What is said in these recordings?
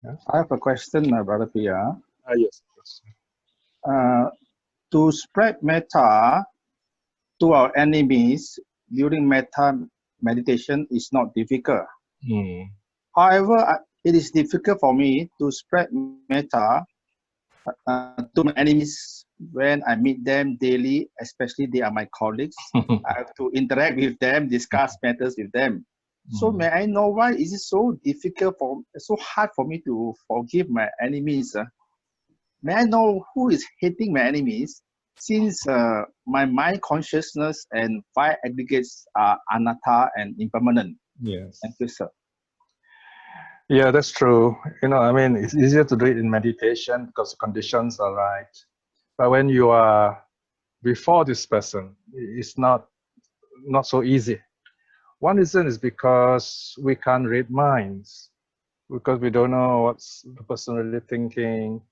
I have a question, Brother Piya. Yes. To spread metta to our enemies during metta meditation is not difficult. However, it is difficult for me to spread metta to my enemies when I meet them daily, especially they are my colleagues. I have to interact with them, discuss matters with them. So may I know why is it so difficult so hard for me to forgive my enemies? May I know who is hating my enemies? Since my mind consciousness and five aggregates are anatta and impermanent. Yes. Thank you, sir. Yeah, that's true. I mean, it's easier to do it in meditation because the conditions are right. But when you are before this person, it's not so easy. One reason is because we can't read minds, because we don't know what's the person really thinking,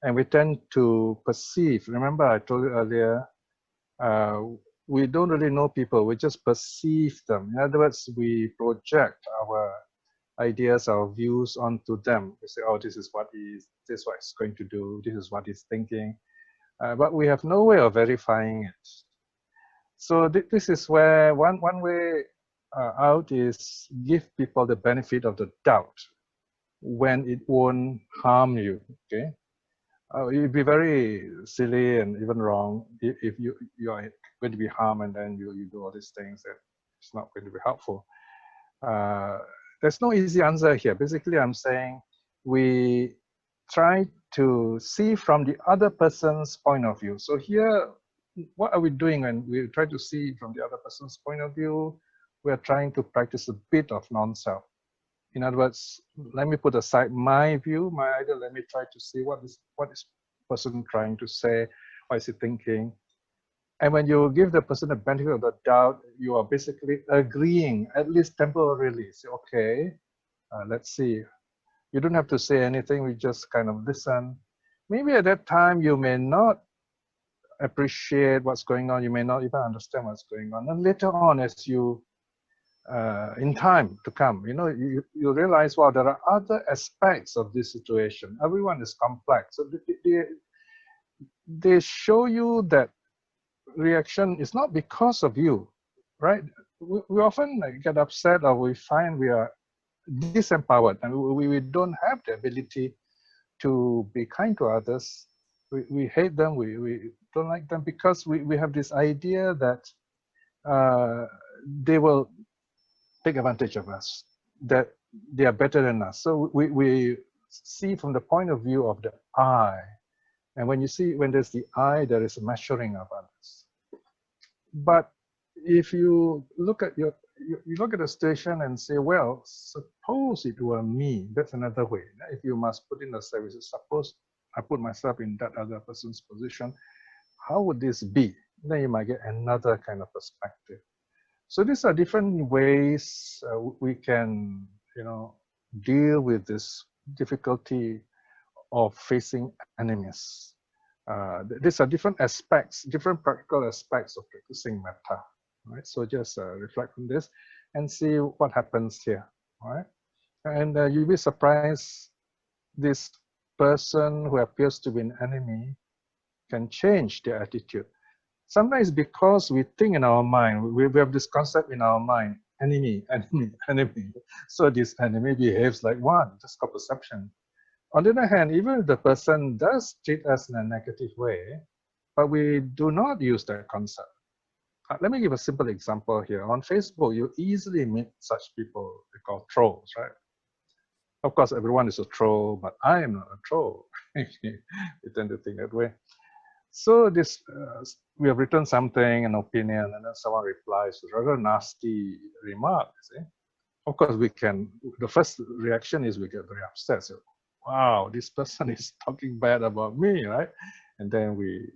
and we tend to perceive. Remember, I told you earlier, we don't really know people, we just perceive them. In other words, we project our ideas, our views onto them. We say, oh, this is what he's going to do, this is what he's thinking. But we have no way of verifying it. So this is where one way out is give people the benefit of the doubt when it won't harm you, okay? It'd be very silly and even wrong if you are going to be harmed and then you do all these things that it's not going to be helpful. There's no easy answer here. Basically, I'm saying we try to see from the other person's point of view. So here, what are we doing when we try to see from the other person's point of view? We're trying to practice a bit of non-self. In other words, let me put aside my view, my idea. Let me try to see what is person trying to say, what is he thinking. And when you give the person the benefit of the doubt, you are basically agreeing, at least temporarily. Say, okay, let's see. You don't have to say anything. We just kind of listen. Maybe at that time you may not appreciate what's going on. You may not even understand what's going on. And later on, as you in time to come, you realize, well, there are other aspects of this situation. Everyone is complex. So they show you that reaction is not because of you, right? We often get upset, or we find we are disempowered and we don't have the ability to be kind to others. We hate them, we don't like them because we have this idea that they will take advantage of us, that they are better than us. So we see from the point of view of the I. And when there's the I, there is a measuring of others. But if you look at you look at the situation and say, well, suppose it were me, that's another way. If you must put in the services, suppose I put myself in that other person's position, how would this be? Then you might get another kind of perspective. So these are different ways we can, deal with this difficulty of facing enemies. These are different aspects, different practical aspects of practicing metta. Right? So just reflect on this and see what happens here. Right? And you'll be surprised, this person who appears to be an enemy can change their attitude. Sometimes because we think in our mind, we have this concept in our mind, enemy, enemy, enemy. So this enemy behaves like one, just called perception. On the other hand, even if the person does treat us in a negative way, but we do not use that concept. Let me give a simple example here. On Facebook, you easily meet such people they call trolls, right? Of course, everyone is a troll, but I am not a troll. We tend to think that way. So this, we have written something, an opinion, and then someone replies with a rather nasty remark. See? Of course, the first reaction is we get very upset. So, wow, this person is talking bad about me, right? And then we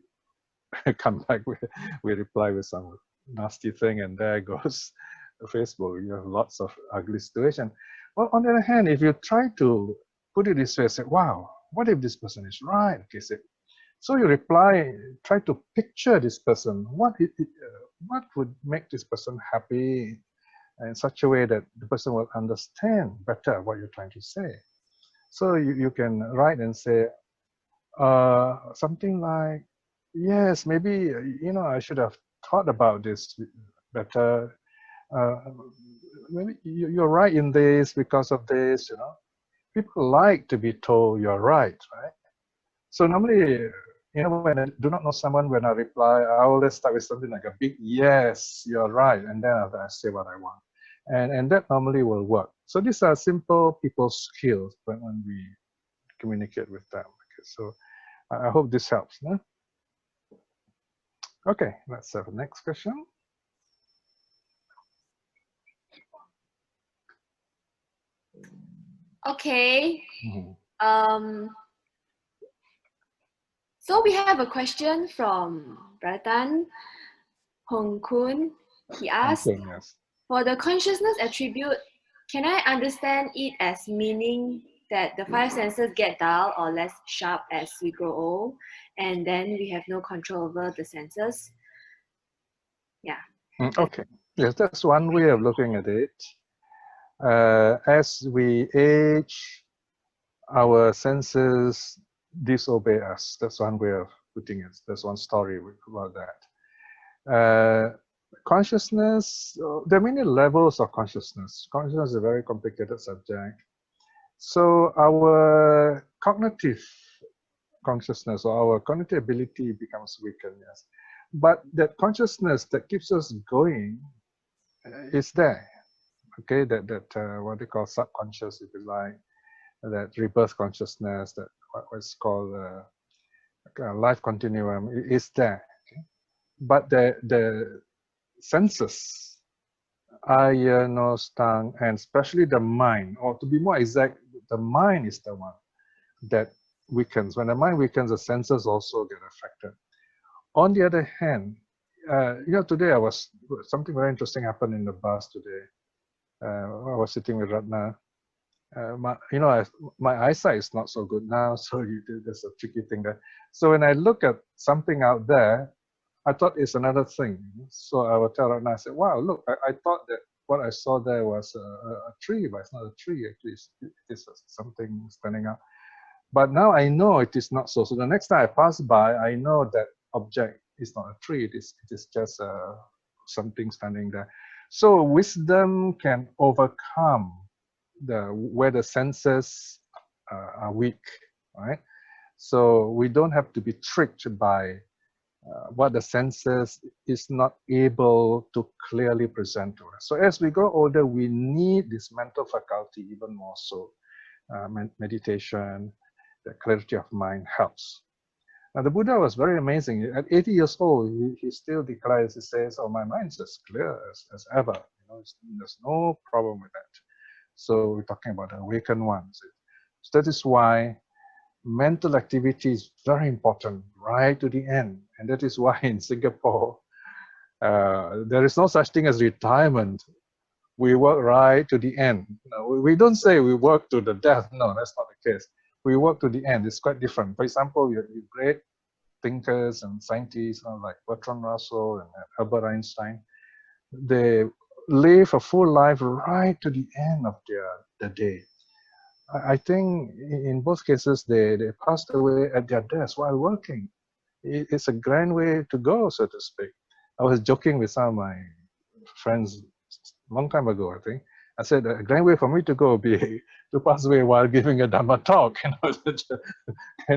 come back, we reply with some nasty thing, and there goes Facebook. You have lots of ugly situation. Well, on the other hand, if you try to put it this way, say, wow, what if this person is right? Okay, so you reply, try to picture this person. What would make this person happy in such a way that the person will understand better what you're trying to say? So you can write and say something like, yes, maybe, I should have thought about this better. Maybe you're right in this because of this, People like to be told you're right? So normally, when I do not know someone, when I reply, I always start with something like a big yes, you're right, and then I say what I want. And that normally will work. So these are simple people skills when we communicate with them. Okay, so I hope this helps. No? Okay, let's have the next question. Okay. So we have a question from Bratan Hong Kun. He asked, Yes. For the consciousness attribute, can I understand it as meaning that the five senses get dull or less sharp as we grow old, and then we have no control over the senses? Yeah. Okay. Yes, that's one way of looking at it. As we age, our senses disobey us. That's one way of putting it. That's one story about that. Consciousness, there are many levels of consciousness. Consciousness is a very complicated subject. So our cognitive consciousness or our cognitive ability becomes weakened, yes. But that consciousness that keeps us going is there. Okay, that what they call subconscious, if you like, that rebirth consciousness, that what's called life continuum is there. Okay? But the senses, eye, nose, tongue, and especially the mind, or to be more exact, the mind is the one that weakens. When the mind weakens, the senses also get affected. On the other hand, today something very interesting happened in the bus today. I was sitting with Ratna. My eyesight is not so good now, so there's a tricky thing there. So when I look at something out there, I thought it's another thing. So I will tell Ratna, I said, wow, look, I thought that what I saw there was a tree, but it's not a tree, actually. It is something standing out. But now I know it is not so. So the next time I pass by, I know that object is not a tree. It is just something standing there. So wisdom can overcome where the senses are weak, right? So we don't have to be tricked by what the senses is not able to clearly present to us. So as we grow older, we need this mental faculty even more so. Meditation, the clarity of mind helps. Now the Buddha was very amazing. At 80 years old, he still declares, he says, oh, my mind is as clear as ever. There's no problem with that. So we're talking about the awakened ones. So that is why mental activity is very important right to the end. And that is why in Singapore, there is no such thing as retirement. We work right to the end. We don't say we work to the death. No, that's not the case. We work to the end. It's quite different. For example, you great thinkers and scientists like Bertrand Russell and Albert Einstein. They live a full life right to the end of their day. I think in both cases, they passed away at their desk while working. It's a grand way to go, so to speak. I was joking with some of my friends a long time ago, I think. I said, a grand way for me to go would be to pass away while giving a Dhamma talk, kind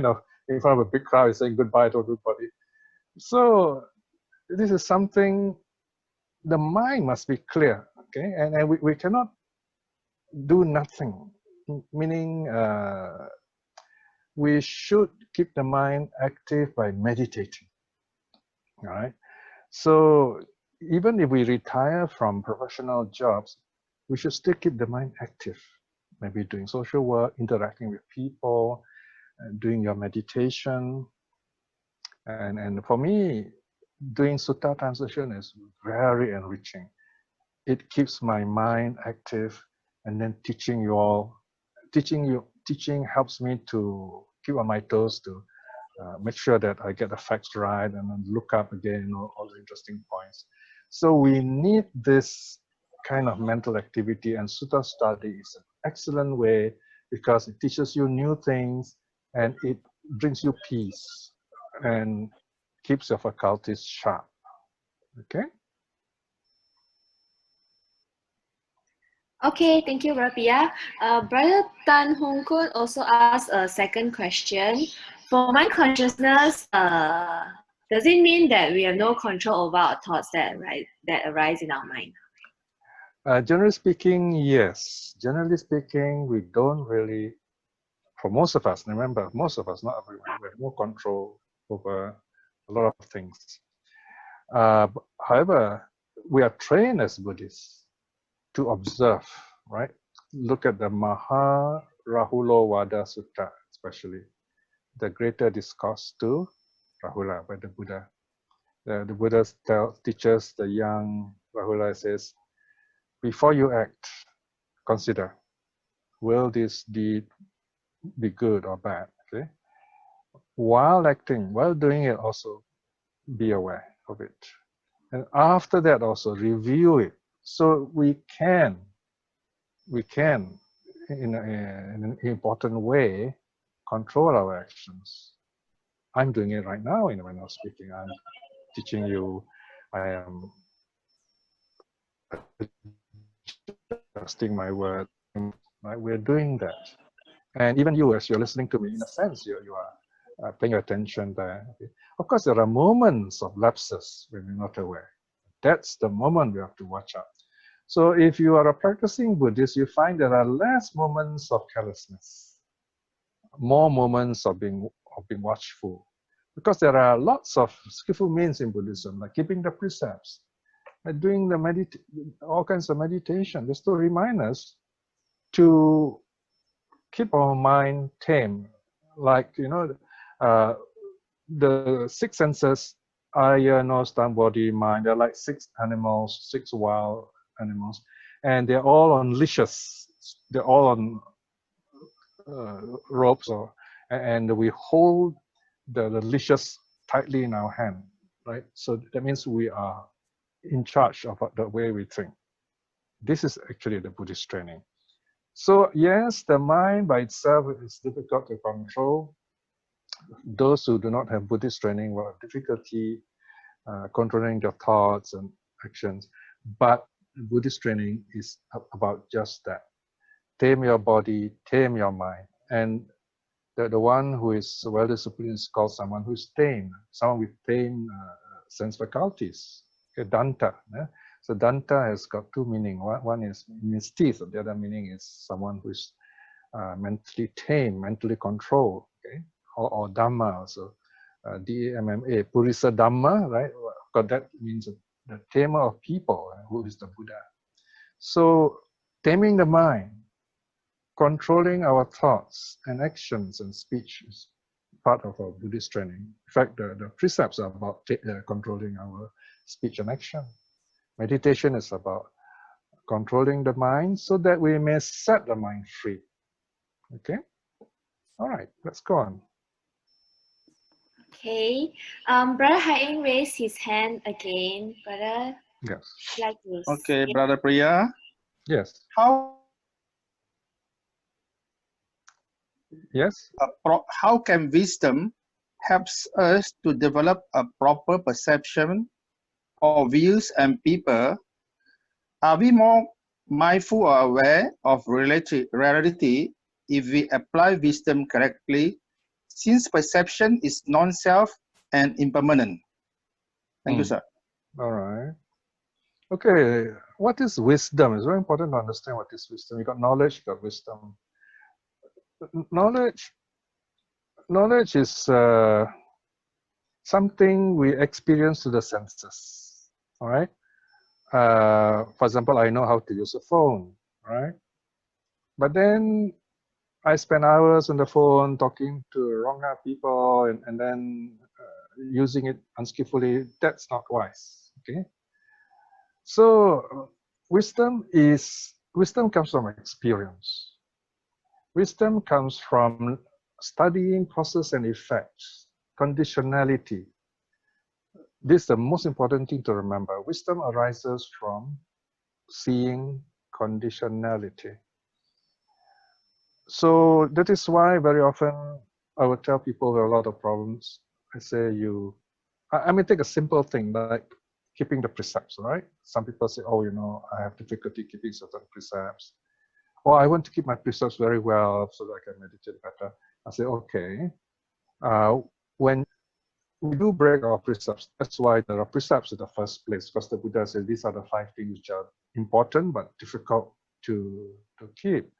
of in front of a big crowd saying goodbye to everybody. So this is something, the mind must be clear, okay? And we cannot do nothing, meaning we should keep the mind active by meditating, all right? So even if we retire from professional jobs, we should still keep the mind active. Maybe doing social work, interacting with people, doing your meditation. And for me, doing sutta translation is very enriching. It keeps my mind active, and then teaching helps me to keep on my toes to make sure that I get the facts right and then look up again all the interesting points. So we need this kind of mental activity, and sutta study is an excellent way because it teaches you new things and it brings you peace and keeps your faculties sharp. Okay? Okay, thank you, Brother Piya. Brother Tan Hong Kun also asked a second question. For mind consciousness, does it mean that we have no control over our thoughts that arise in our mind? Generally speaking, yes. Generally speaking, we don't really, for most of us, remember, most of us, not everyone, we have no control over a lot of things. However, we are trained as Buddhists to observe, right? Look at the Maharahulovada Sutta, especially the greater discourse to Rahula by the Buddha. The Buddha teaches the young Rahula, says, before you act, consider, will this deed be good or bad? Okay. While acting, while doing it, also be aware of it. And after that, also review it. So we can, in an important way, control our actions. I'm doing it right now when I'm speaking. I'm teaching you. I am adjusting my word. Right? We're doing that. And even you, as you're listening to me, in a sense, you are paying attention there. Okay. Of course, there are moments of lapses when we're not aware. That's the moment we have to watch out. So if you are a practicing Buddhist, you find there are less moments of carelessness, more moments of being watchful. Because there are lots of skillful means in Buddhism, like keeping the precepts, like doing the all kinds of meditation, just to remind us to keep our mind tame. Like, the six senses, eye, nose, tongue, body, mind, they're like six wild animals, and they're all on leashes. They're all on ropes, and we hold the leashes tightly in our hand, right? So that means we are in charge of the way we think. This is actually the Buddhist training. So yes, the mind by itself is difficult to control. Those who do not have Buddhist training will have difficulty controlling their thoughts and actions. But Buddhist training is about just that. Tame your body, tame your mind. And the one who is well disciplined is called someone who is tame, someone with tame sense faculties, okay, danta. So danta has got two meanings. One is means teeth, the other meaning is someone who is mentally tame, mentally controlled, okay? Or dhamma also, D-A-M-M-A, purisa dhamma, right? Because that means the tamer of people, who is the Buddha. So taming the mind, controlling our thoughts and actions and speech is part of our Buddhist training. In fact, the precepts are about controlling our speech and action. Meditation is about controlling the mind so that we may set the mind free. Okay? All right, let's go on. Okay. Brother Hai raised his hand again. Brother, yes. Like to Okay, Brother Piya. Yes. Yes. How can wisdom helps us to develop a proper perception of views and people? Are we more mindful or aware of reality if we apply wisdom correctly, since perception is non-self and impermanent? Thank you, sir. All right. Okay, what is wisdom? It's very important to understand what is wisdom. You got knowledge, you got wisdom. Knowledge is something we experience through the senses. All right. For example, I know how to use a phone, right? But then I spend hours on the phone talking to wrong people and then using it unskillfully. That's not wise. Okay. So wisdom comes from experience. Wisdom comes from studying causes and effects, conditionality. This is the most important thing to remember. Wisdom arises from seeing conditionality. So that is why very often I would tell people there are a lot of problems. I say I may take a simple thing like keeping the precepts, right? Some people say, oh, I have difficulty keeping certain precepts. Or I want to keep my precepts very well so that I can meditate better. I say, okay, when we do break our precepts, that's why there are precepts in the first place, because the Buddha said these are the 5 things which are important but difficult to keep.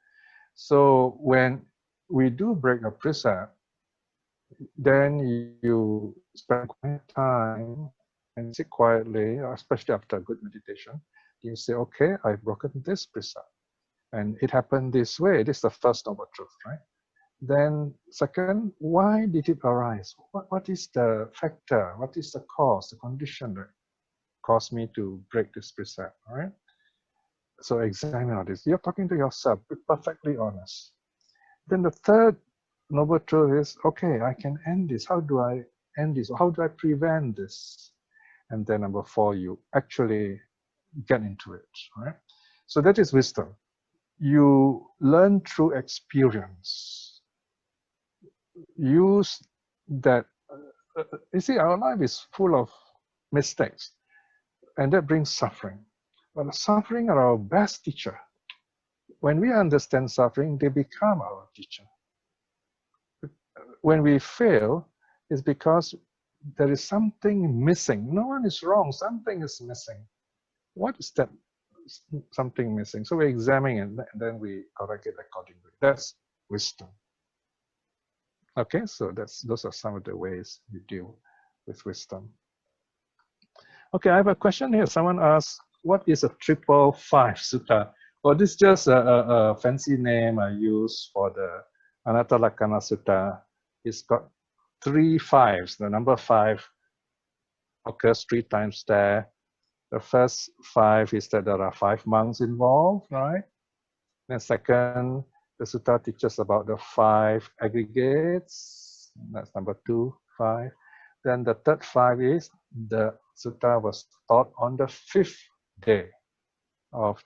So when we do break a precept, then you spend quiet time and sit quietly, especially after a good meditation. You say, okay, I've broken this precept. And it happened this way. This is the first noble truth, right? Then second, why did it arise? What is the factor? What is the cause, the condition that caused me to break this precept, all right? So examine all this. You're talking to yourself, be perfectly honest. Then the third noble truth is, okay, I can end this. How do I end this? How do I prevent this? And then number 4, you actually get into it, right? So that is wisdom. You learn through experience. Use that. You see, our life is full of mistakes, and that brings suffering. But the suffering are our best teacher. When we understand suffering, they become our teacher. When we fail, it's because there is something missing. No one is wrong. Something is missing. What is that something missing? So we examine it, and then we correct it accordingly. That's wisdom. Okay, so those are some of the ways we deal with wisdom. Okay, I have a question here. Someone asked, what is a 555 sutta? Well, this is just a fancy name I use for the Anatta Lakkhana Sutta. It's got 3 5s. The number 5 occurs 3 times there. The first 5 is that there are 5 monks involved, right? And second, the sutta teaches about the 5 aggregates. That's number 2, 5. Then the third 5 is the sutta was taught on the 5th day of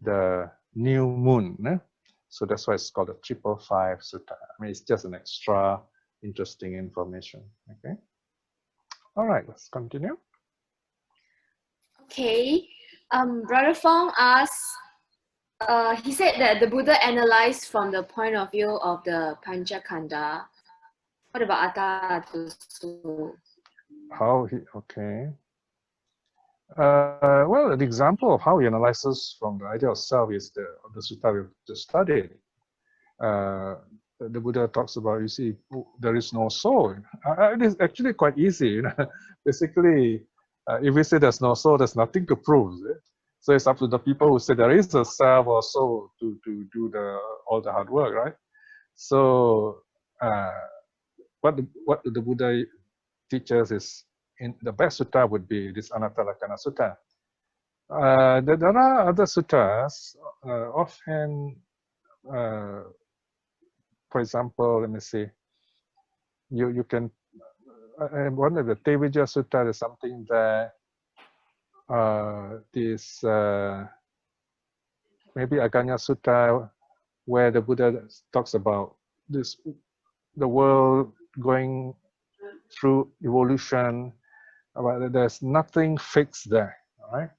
the new moon. So that's why it's called the 555 sutta. I mean, it's just an extra interesting information. Okay. All right, let's continue. Okay. Brother Fong asks, he said that the Buddha analyzed from the point of view of the Pañca Khanda. What about Atta? Okay. Well, an example of how he analyzes from the idea of self is the sutta we've just studied. The Buddha talks about, you see, there is no soul. It is actually quite easy. Basically, if we say there's no soul, there's nothing to prove. So it's up to the people who say there is a self or soul to do all the hard work, right? So what the Buddha teaches is, in the best sutta would be this Anatta Lakkhana Sutta. There are other suttas, often, for example, let me see, you can, one of the Tevijja Sutta, there's something that this, maybe Aganya Sutta, where the Buddha talks about this, the world going through evolution, but there's nothing fixed there, all right?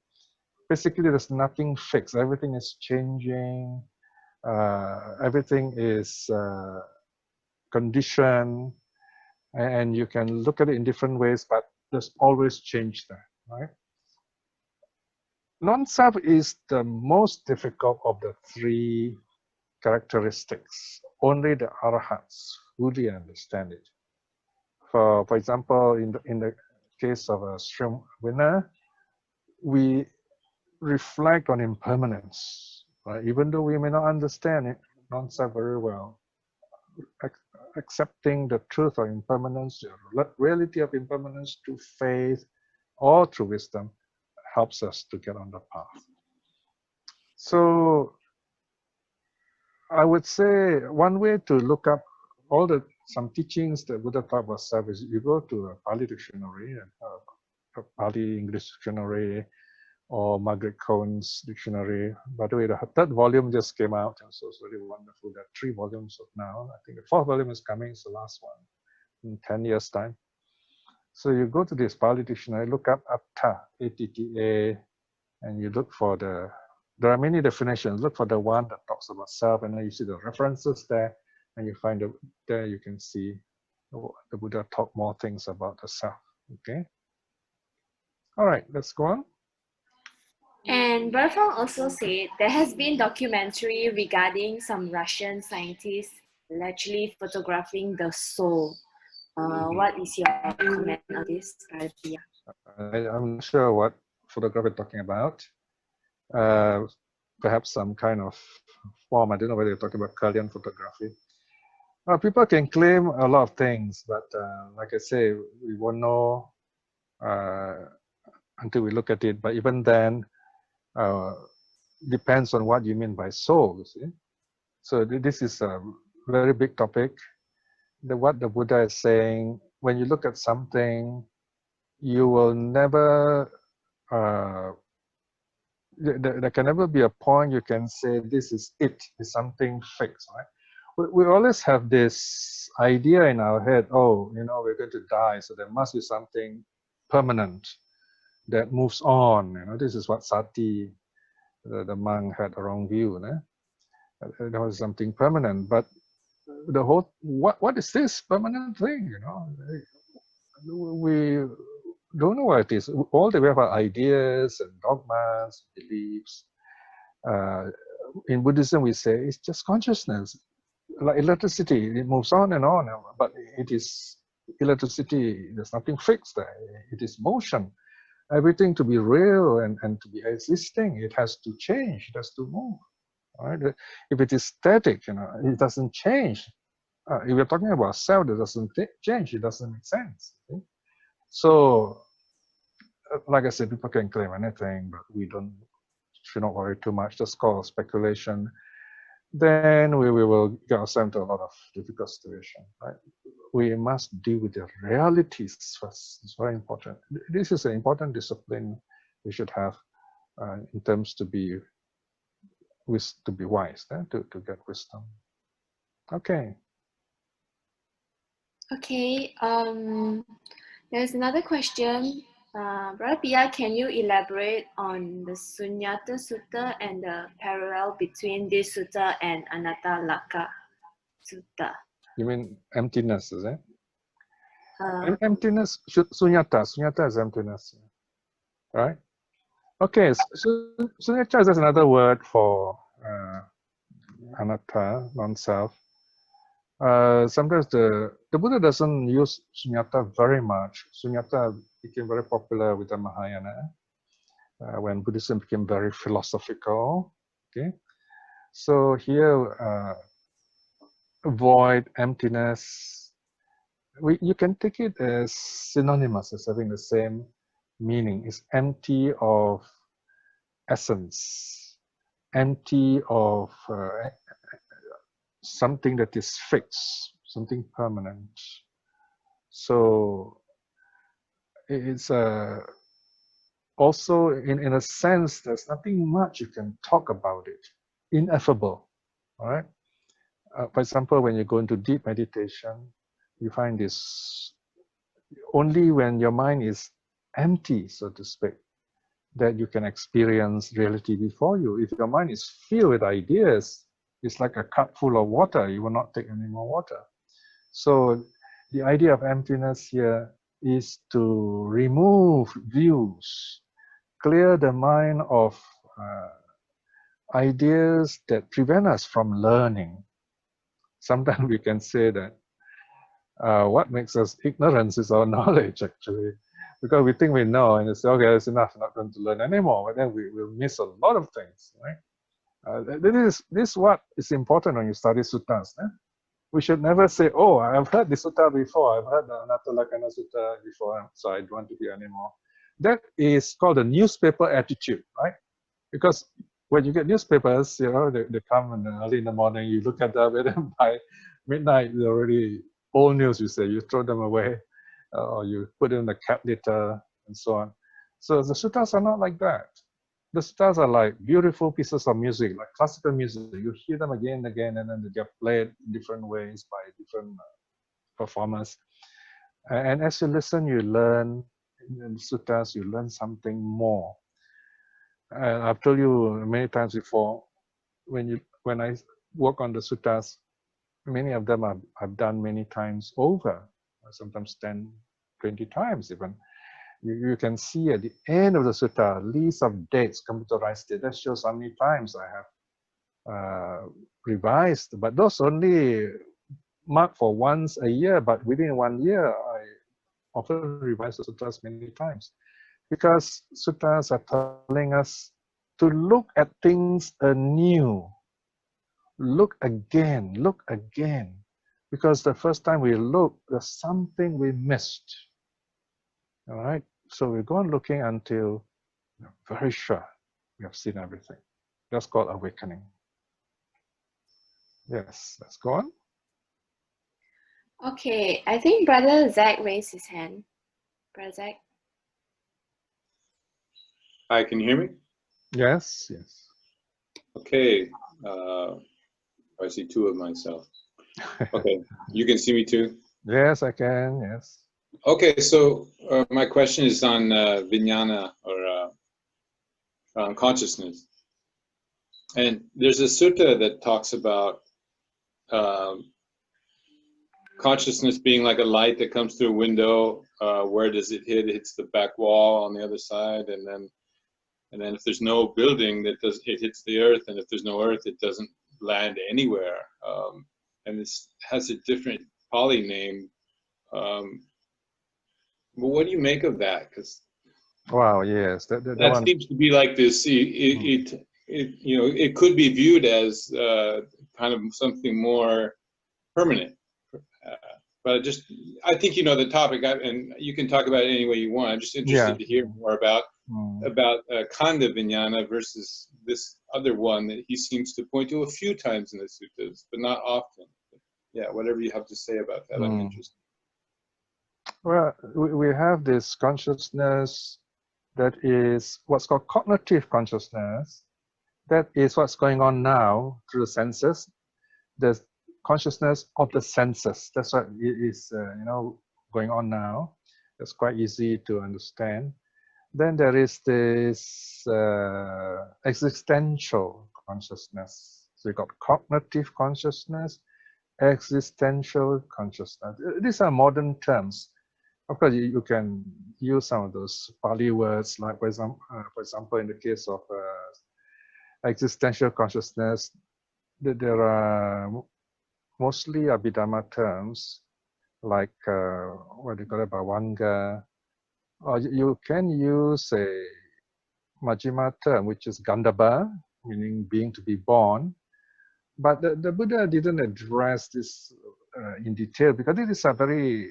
Basically, there's nothing fixed. Everything is changing. Everything is conditioned, and you can look at it in different ways, but there's always change there, right? Non-self is the most difficult of the 3 characteristics. Only the arahats fully understand it. For example, in the case of a stream winner, we reflect on impermanence, right? Even though we may not understand it, non-self very well. Accepting the truth of impermanence, the reality of impermanence through faith or through wisdom helps us to get on the path. So I would say one way to look up some teachings that Buddha taught about self is you go to a Pali dictionary, a Pali English dictionary, or Margaret Cohn's dictionary. By the way, the third volume just came out, and so it's really wonderful. There are 3 volumes of now. I think the 4th volume is coming, it's the last one, in 10 years' time. So you go to this Pali dictionary, look up Atta, A-T-T-A, and you look for there are many definitions. Look for the one that talks about self, and then you see the references there, and you find there you can see the Buddha talk more things about the self. Okay. All right, let's go on. And Berfong also said there has been documentary regarding some Russian scientists allegedly photographing the soul. What is your comment on this, Piya? I'm not sure what photograph you're talking about. Perhaps some kind of form. I don't know whether you're talking about Kalyan photography. People can claim a lot of things, but like I say, we won't know until we look at it. But even then, depends on what you mean by soul, you see. So this is a very big topic. What the Buddha is saying, when you look at something, you will never, there can never be a point you can say this is it, is something fixed, right? We always have this idea in our head, oh, you know, we're going to die, so there must be something permanent that moves on. You know, this is what Sati, the monk, had a wrong view. There was something permanent, but the whole, what is this permanent thing? You know, we don't know what it is. All the way of our ideas and dogmas, beliefs. In Buddhism, we say it's just consciousness, like electricity. It moves on, but it is electricity. There's nothing fixed there. It is motion. Everything to be real and to be existing, it has to change. It has to move. Right? If it is static, you know, it doesn't change. If you're talking about self that doesn't change, it doesn't make sense. Okay? So, like I said, people can claim anything, but we should not worry too much. Just call speculation. Then we will get ourselves into a lot of difficult situations. Right? We must deal with the realities first. It's very important. This is an important discipline we should have in terms to be wise, to get wisdom. Okay. Okay. There's another question. Brother Piya, can you elaborate on the Sunyata Sutta and the parallel between this sutta and Anatta Lakkhana Sutta? You mean emptiness, is it? Emptiness, sunyata. Sunyata is emptiness, right? Okay, so sunyata is another word for anatta, non-self. Sometimes the Buddha doesn't use sunyata very much. Sunyata became very popular with the Mahayana when Buddhism became very philosophical. Okay, so here, void, emptiness, you can take it as synonymous, as having the same meaning. It's empty of essence, empty of something that is fixed, something permanent. So it's also, in a sense, there's nothing much you can talk about it. Ineffable, all right? For example, when you go into deep meditation, you find this only when your mind is empty, so to speak, that you can experience reality before you. If your mind is filled with ideas, it's like a cup full of water. You will not take any more water. So the idea of emptiness here is to remove views, clear the mind of ideas that prevent us from learning. Sometimes we can say that what makes us ignorance is our knowledge, actually. Because we think we know, and it's okay, that's enough, I'm not going to learn anymore. But then we will miss a lot of things, right? This is what is important when you study suttas. We should never say, oh, I've heard this sutta before, I've heard the Anatta Lakkhana Sutta before, so I don't want to hear anymore. That is called a newspaper attitude, right? Because when you get newspapers, you know, they come early in the morning, you look at them, and then by midnight, they're already old news, you say, you throw them away, or you put them in the cat litter, and so on. So the suttas are not like that. The suttas are like beautiful pieces of music, like classical music. You hear them again and again, and then they are played in different ways by different performers. And as you listen, you learn. In the suttas, you learn something more. And I've told you many times before, when I work on the suttas, many of them I've done many times over, sometimes 10, 20 times even. You can see at the end of the sutta, list of dates, computerized date. That shows how many times I have revised. But those only marked for once a year. But within 1 year, I often revise the suttas many times. Because suttas are telling us to look at things anew. Look again, look again. Because the first time we look, there's something we missed. All right? So we go on looking until we're very sure we have seen everything. That's called awakening. Yes, let's go on. Okay, I think Brother Zach raised his hand. Brother Zach? Hi, can you hear me? Yes, yes. Okay. I see two of myself. Okay, you can see me too? Yes, I can, yes. Okay, so my question is on vijnana, or consciousness. And there's a sutta that talks about consciousness being like a light that comes through a window. Where does it hit? It hits the back wall on the other side, and then if there's no building, it hits the earth, and if there's no earth, it doesn't land anywhere. And this has a different Pali name. But what do you make of that? Because wow, yes, that one seems to be like this. It could be viewed as kind of something more permanent. But I think you know the topic, and you can talk about it any way you want. I'm just interested to hear more about Khanda Vijnana versus this other one that he seems to point to a few times in the suttas, but not often. Yeah, whatever you have to say about that, I'm interested. Well, we have this consciousness that is what's called cognitive consciousness. That is what's going on now through the senses. The consciousness of the senses. That's what is going on now. That's quite easy to understand. Then there is this existential consciousness. So you got cognitive consciousness, existential consciousness. These are modern terms. Of course, you can use some of those Pali words, like for example, in the case of existential consciousness, there are mostly Abhidhamma terms like what do you call it, Bhavanga. Or you can use a Majjhima term, which is Gandhabba, meaning being to be born. But the Buddha didn't address this in detail because it is a very,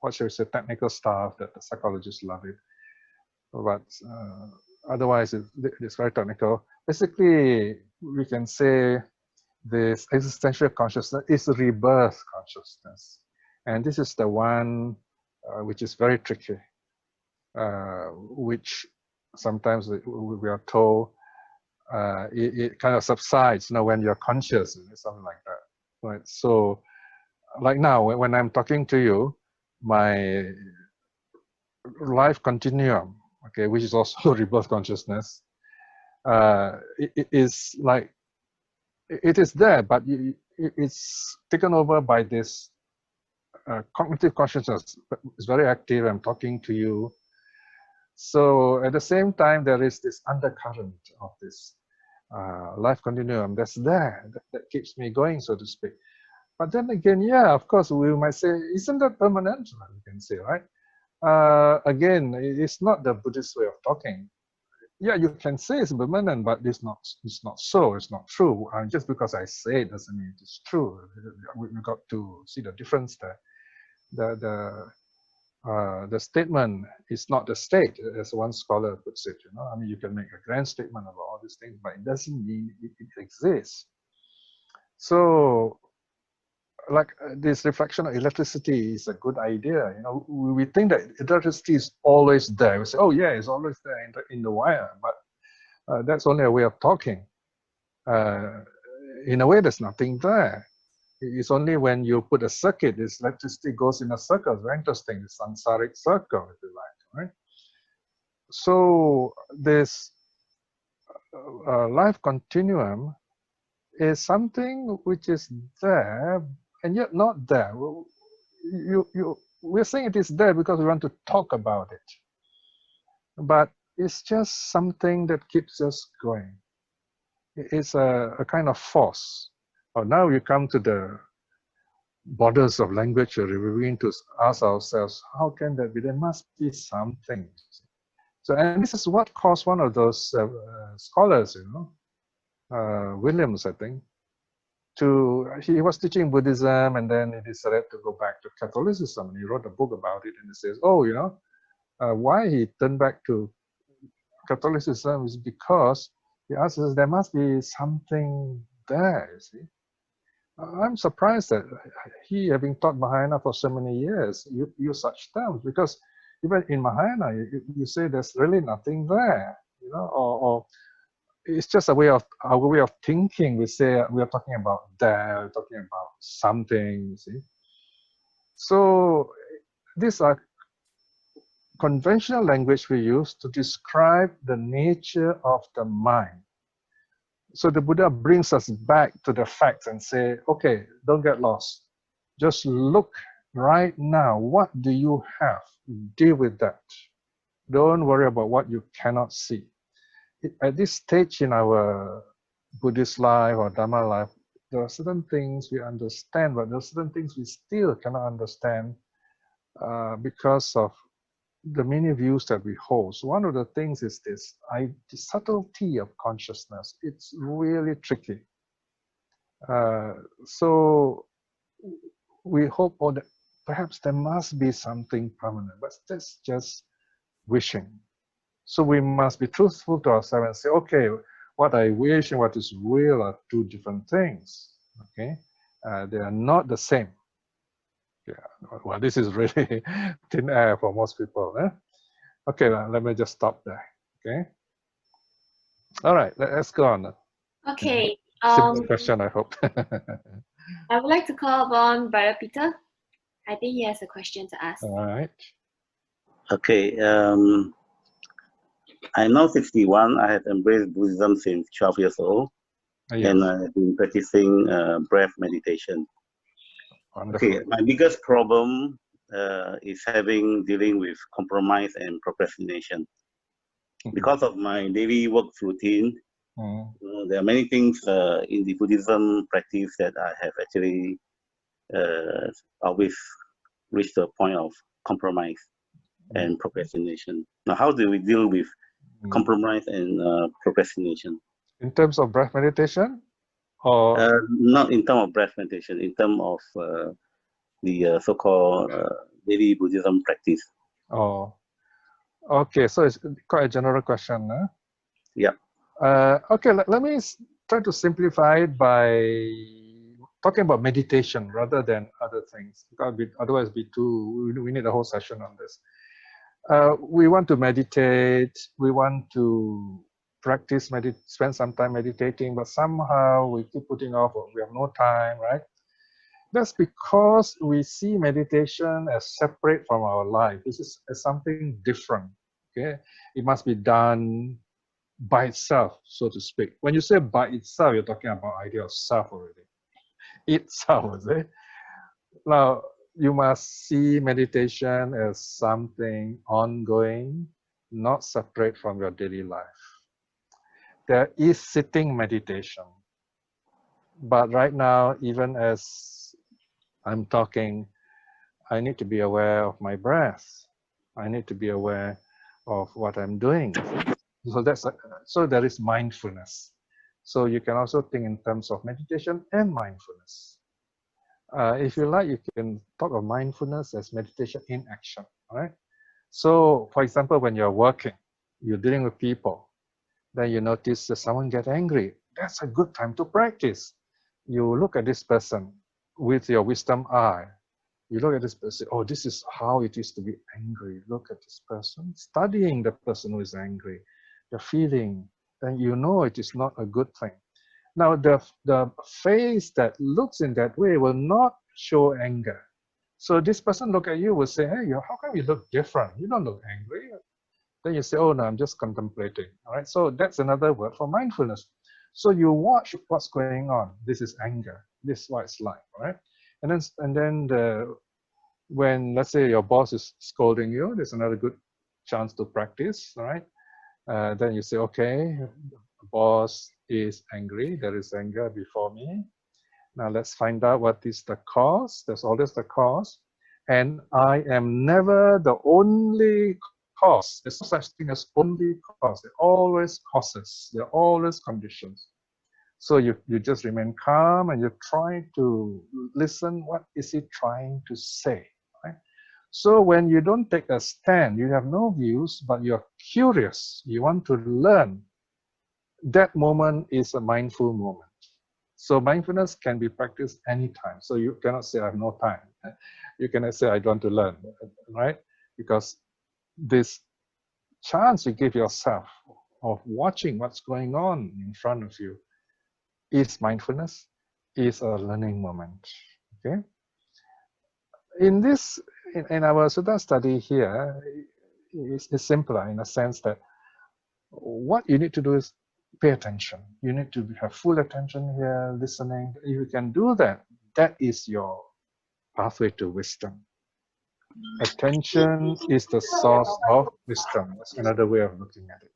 what shall we say, technical stuff that the psychologists love it. But otherwise, it's very technical. Basically, we can say this existential consciousness is rebirth consciousness. And this is the one which is very tricky, which sometimes we are told it kind of subsides, when you're conscious, something like that. Right? So, like now, when I'm talking to you, my life continuum, okay, which is also rebirth consciousness, it is like, it is there, but it's taken over by this cognitive consciousness. It's very active. I'm talking to you. So at the same time, there is this undercurrent of this life continuum that's there, that keeps me going, so to speak. But then again, yeah, of course, we might say, isn't that permanent? We can say, right? Again, it's not the Buddhist way of talking. Yeah, you can say it's permanent, but it's not so. It's not true. Just because I say it doesn't mean it's true. We've got to see the difference there. The statement is not the state, as one scholar puts it. I mean, you can make a grand statement about all these things, but it doesn't mean it exists. So, like this reflection of electricity is a good idea. We think that electricity is always there. We say, oh yeah, it's always there in the wire. But That's only a way of talking. In a way, there's nothing there. It's only when you put a circuit, this electricity goes in a circle. It's very interesting, the samsaric circle, if you like, right? So this life continuum is something which is there and yet not there. We're saying it is there because we want to talk about it. But it's just something that keeps us going. It's a kind of force. Now we come to the borders of language where we begin to ask ourselves, how can that be? There must be something. So, and this is what caused one of those scholars, Williams, I think, he was teaching Buddhism, and then he decided to go back to Catholicism. And he wrote a book about it, and he says, why he turned back to Catholicism is because he asks us, there must be something there, you see. I'm surprised that he, having taught Mahayana for so many years, use such terms, because even in Mahayana, you say there's really nothing there, or it's just our way of thinking. We say we are talking about there, we're talking about something, you see. So these are conventional language we use to describe the nature of the mind. So the Buddha brings us back to the facts and say, okay, don't get lost. Just look right now. What do you have? Deal with that. Don't worry about what you cannot see. At this stage in our Buddhist life or Dhamma life, there are certain things we understand, but there are certain things we still cannot understand because of the many views that we hold. So one of the things is this, the subtlety of consciousness. It's really tricky. So we hope that perhaps there must be something permanent, but that's just wishing. So we must be truthful to ourselves and say, okay, what I wish and what is real are two different things. Okay, they are not the same. Yeah, well, this is really thin air for most people. Okay, let me just stop there. Okay. All right, let's go on. Okay. Simple question, I hope. I would like to call upon Brother Peter. I think he has a question to ask. All right. Okay. I'm now 61. I have embraced Buddhism since 12 years old. Yes. And I've been practicing breath meditation. Wonderful. Okay, my biggest problem is dealing with compromise and procrastination. Because of my daily work routine, there are many things in the Buddhism practice that I have actually always reached the point of compromise and procrastination. Now, how do we deal with compromise and procrastination? In terms of breath meditation? Or not in terms of breath meditation, in terms of the so-called daily Buddhism practice. Oh, okay. So it's quite a general question. Huh? Yeah. Okay, let me try to simplify it by talking about meditation rather than other things. Otherwise, we need a whole session on this. We want to meditate. We want to practice, spend some time meditating, but somehow we keep putting off, or we have no time, right? That's because we see meditation as separate from our life. This is as something different, okay? It must be done by itself, so to speak. When you say by itself, you're talking about idea of self already. Itself, is it? Now, you must see meditation as something ongoing, not separate from your daily life. There is sitting meditation. But right now, even as I'm talking, I need to be aware of my breath. I need to be aware of what I'm doing. So there is mindfulness. So you can also think in terms of meditation and mindfulness. If you like, you can talk of mindfulness as meditation in action. All right. So, for example, when you're working, you're dealing with people, then you notice that someone get angry. That's a good time to practice. You look at this person with your wisdom eye. You look at this person, oh, this is how it is to be angry. Look at this person, studying the person who is angry, the feeling, then you know it is not a good thing. Now, the face that looks in that way will not show anger. So this person look at you will say, hey, how come you look different? You don't look angry. Then you say, oh, no, I'm just contemplating. All right. So that's another word for mindfulness. So you watch what's going on. This is anger. This is what it's like, right? And then when, let's say, your boss is scolding you, there's another good chance to practice, all right? Then you say, okay, the boss is angry. There is anger before me. Now let's find out what is the cause. There's always the cause. And I am never the only cause. There's no such thing as only cause. There are always causes. There are always conditions. So you just remain calm and you try to listen. What is he trying to say? Right? So when you don't take a stand, you have no views, but you're curious. You want to learn. That moment is a mindful moment. So mindfulness can be practiced anytime. So you cannot say, I have no time. You cannot say, I don't want to learn, right? Because this chance you give yourself of watching what's going on in front of you is mindfulness, is a learning moment, okay? In our Sutta study here, it's simpler in a sense that what you need to do is pay attention. You need to have full attention here, listening. If you can do that, that is your pathway to wisdom. Attention is the source of wisdom. That's another way of looking at it.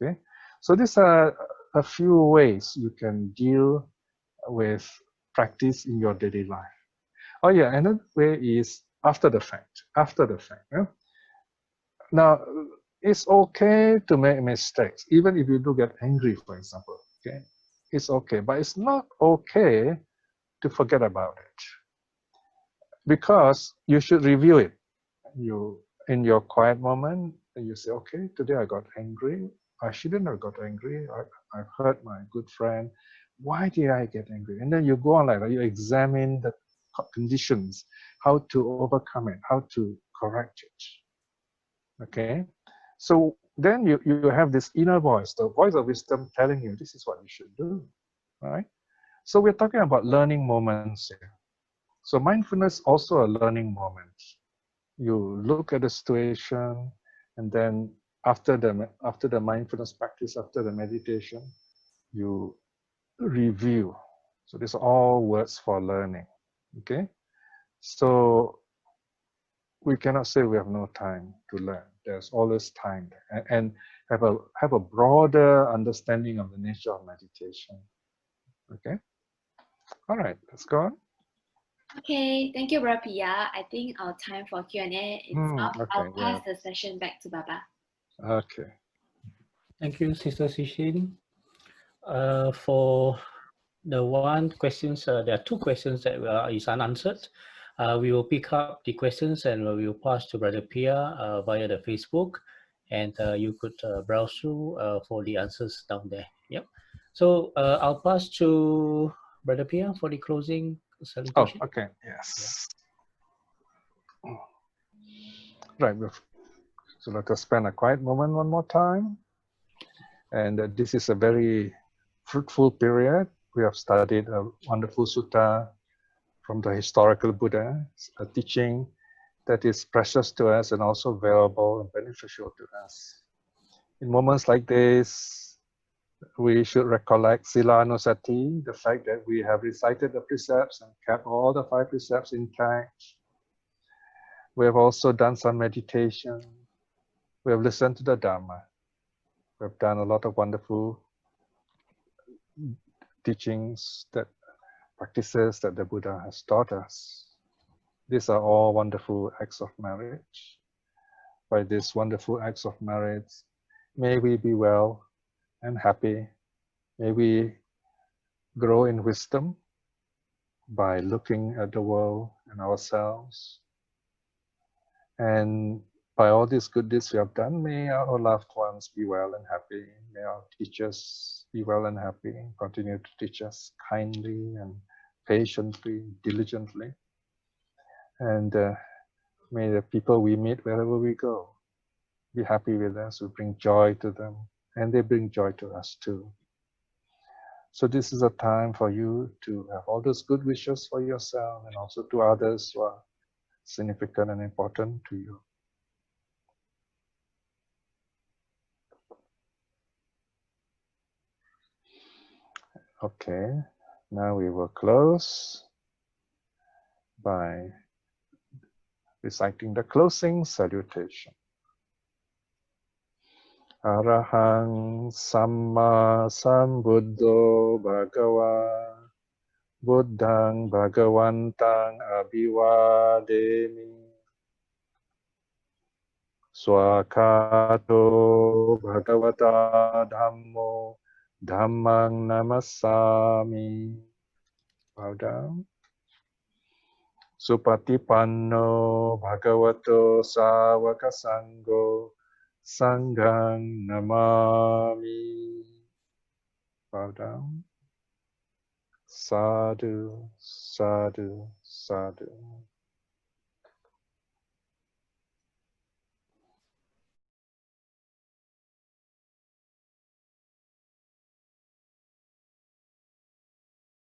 Okay, so these are a few ways you can deal with practice in your daily life. Oh yeah, another way is after the fact. After the fact. Yeah? Now, it's okay to make mistakes, even if you do get angry, for example. Okay, it's okay, but it's not okay to forget about it, because you should review it. You, in your quiet moment, you say, okay, today I got angry. I shouldn't have got angry. I hurt my good friend. Why did I get angry? And then you go on like that. You examine the conditions, how to overcome it, how to correct it. Okay, so then you have this inner voice, the voice of wisdom telling you this is what you should do. Right? So we're talking about learning moments here. So mindfulness is also a learning moment. You look at the situation, and then after the mindfulness practice, after the meditation, you review. So these are all words for learning. Okay, so we cannot say we have no time to learn. There's always time, and have a broader understanding of the nature of meditation. Okay, all right, let's go on. Okay, thank you, Brother Piya. I think our time for Q&A is up. Okay, I'll pass the session back to Baba. Okay. Thank you, Sister Sishin. For the one questions, there are two questions that is unanswered. We will pick up the questions and we will pass to Brother Piya via the Facebook, and you could browse through for the answers down there. Yep. So I'll pass to Brother Piya for the closing salutation. Oh, okay. Yes. Yeah. Right. So let us spend a quiet moment one more time. And this is a very fruitful period. We have studied a wonderful sutta from the historical Buddha, a teaching that is precious to us and also valuable and beneficial to us. In moments like this, we should recollect Sila Anusati, the fact that we have recited the precepts and kept all the 5 precepts intact. We have also done some meditation. We have listened to the Dhamma. We have done a lot of wonderful teachings, practices that the Buddha has taught us. These are all wonderful acts of merit. By these wonderful acts of merit, may we be well and happy. May we grow in wisdom by looking at the world and ourselves. And by all these good deeds we have done, may our loved ones be well and happy. May our teachers be well and happy, continue to teach us kindly and patiently, diligently. And may the people we meet wherever we go be happy with us, we bring joy to them, and they bring joy to us too. So this is a time for you to have all those good wishes for yourself and also to others who are significant and important to you. Okay, now we will close by reciting the closing salutation. Arahang Samma Sambuddho Bhagava Buddhang Bhagavantang Abhivademi Swakato Bhagavata Dhammo Dhammang Namasami. Bow down. Supatipanno Bhagavato Sāvaka Sangho Sanghang Namami. Bow down. Sadhu, sadhu, sadhu.